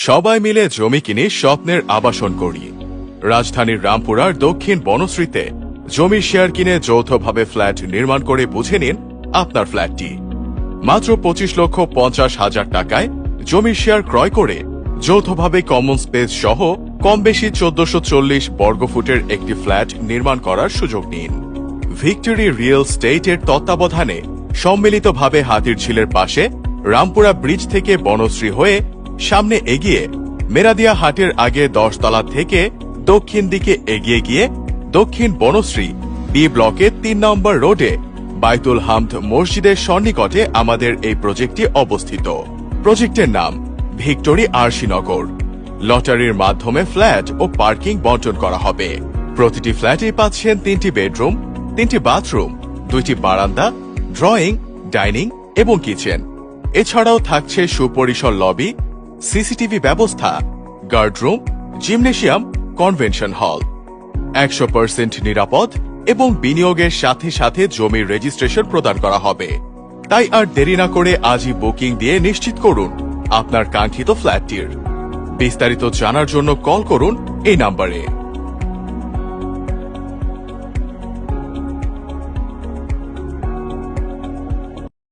সবাই মিলে জমি কিনে স্বপ্নের আবাসন করি। রাজধানীর রামপুরার দক্ষিণ বনশ্রীতে জমির শেয়ার কিনে যৌথভাবে ফ্ল্যাট নির্মাণ করে বুঝে নিন আপনার ফ্ল্যাটটি। মাত্র 25,50,000 টাকায় জমির শেয়ার ক্রয় করে যৌথভাবে কমন স্পেস সহ কম বেশি 1440 বর্গফুটের একটি ফ্ল্যাট নির্মাণ করার সুযোগ নিন। ভিক্টোরি রিয়েল স্টেটের তত্ত্বাবধানে সম্মিলিতভাবে হাতিরঝিলের পাশে রামপুরা ব্রিজ থেকে বনশ্রী হয়ে সামনে এগিয়ে মেরাদিয়া হাটের আগে 10 তলা থেকে দক্ষিণ দিকে এগিয়ে গিয়ে দক্ষিণ বনশ্রী বি ব্লকে 3 নম্বর রোডে বাইতুল হামদ মসজিদের সন্নিকটে আমাদের এই প্রজেক্টটি অবস্থিত। প্রজেক্টের নাম ভিক্টোরি আরশিনগর। লটারির মাধ্যমে ফ্ল্যাট ও পার্কিং বণ্টন করা হবে। প্রতিটি ফ্ল্যাটে পাচ্ছেন 3টি বেডরুম, 3টি বাথরুম, 2টি বারান্দা, ড্রয়িং, ডাইনিং এবং কিচেন। এছাড়াও থাকছে সুপরিসর লবি, সিসিটিভি ব্যবস্থা, গার্ডরুম, জিমনেশিয়াম, কনভেনশন হল। 100% নিরাপদ এবং বিনিয়োগের সাথে সাথে জমির রেজিস্ট্রেশন প্রদান করা হবে। তাই আর দেরি না করে আজই বুকিং দিয়ে নিশ্চিত করুন আপনার কাঙ্ক্ষিত ফ্ল্যাটটির। বিস্তারিত জানার জন্য কল করুন এই নম্বরে।